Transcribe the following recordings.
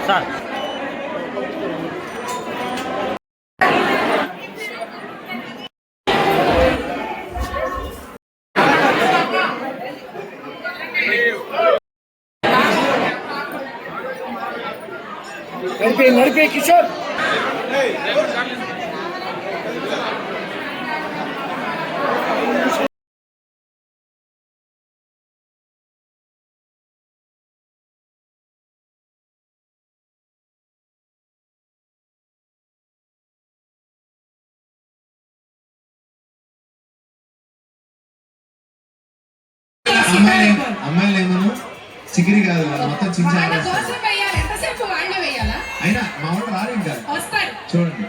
Sir నడిపే కిషోర్ అమ్మాయిలు ఏమన్నా చికిరి కాదు మొత్తం చించి అయినా మా వాళ్ళు రారు ఇంకా చూడండి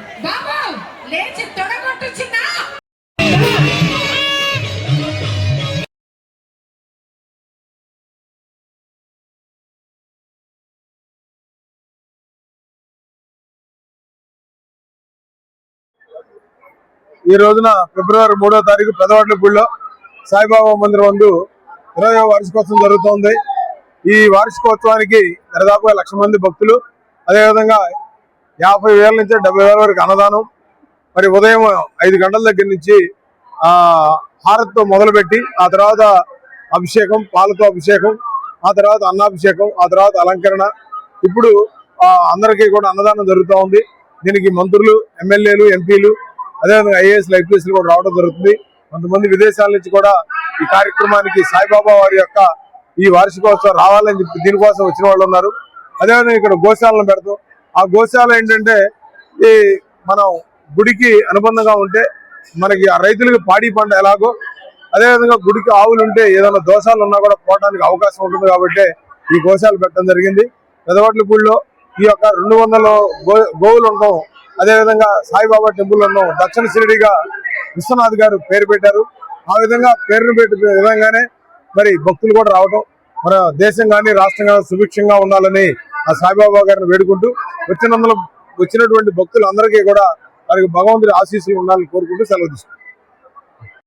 ఈ రోజున ఫిబ్రవరి 3వ తారీఖు పెదవాడ్లపూడిలో సాయిబాబా మందిరం నందు 20వ వార్షికోత్సవం జరుగుతోంది. ఈ వార్షికోత్సవానికి దాదాపుగా 1,00,000 మంది భక్తులు, అదేవిధంగా 50,000 నుంచి 70,000 వరకు అన్నదానం. మరి ఉదయం 5 గంటల దగ్గర నుంచి హారతితో మొదలుపెట్టి ఆ తర్వాత అభిషేకం, పాలతో అభిషేకం, ఆ తర్వాత అన్నాభిషేకం, ఆ తర్వాత అలంకరణ. ఇప్పుడు అందరికీ కూడా అన్నదానం జరుగుతూ ఉంది. దీనికి మంత్రులు, ఎమ్మెల్యేలు, ఎంపీలు, అదేవిధంగా ఐఏఎస్లు, ఐపీఎస్లు కూడా రావడం జరుగుతుంది. కొంతమంది విదేశాల నుంచి కూడా ఈ కార్యక్రమానికి సాయిబాబా వారి యొక్క ఈ వార్షికోత్సవం రావాలని చెప్పి దీనికోసం వచ్చిన వాళ్ళు ఉన్నారు. అదేవిధంగా ఇక్కడ గోశాలను పెడతాం. ఆ గోశాల ఏంటంటే ఈ మనం గుడికి అనుబంధంగా ఉంటే మనకి ఆ రైతులకి పాడి పంట ఎలాగో అదేవిధంగా గుడికి ఆవులు ఉంటే ఏదైనా దోషాలు ఉన్నా కూడా పోవడానికి అవకాశం ఉంటుంది కాబట్టి ఈ గోశాల పెట్టడం జరిగింది. పెదవాడ్లపూడిలో ఈ యొక్క 200 గోవులు ఉండడం, అదేవిధంగా సాయిబాబా టెంపుల్ ఉండడం దక్షిణ షిరిడిగా విశ్వనాథ్ గారు పేరు పెట్టారు. ఆ విధంగా పేరును పెట్టిన విధంగానే మరి భక్తులు కూడా రావడం, మన దేశం కానీ రాష్ట్రం కానీ సుభిక్షంగా ఉండాలని ఆ సాయిబాబా గారిని వేడుకుంటూ వచ్చినటువంటి భక్తులందరికీ కూడా వారికి భగవంతుడి ఆశీస్సులు ఉండాలని కోరుకుంటూ సెలవు తీసుకుంటాం.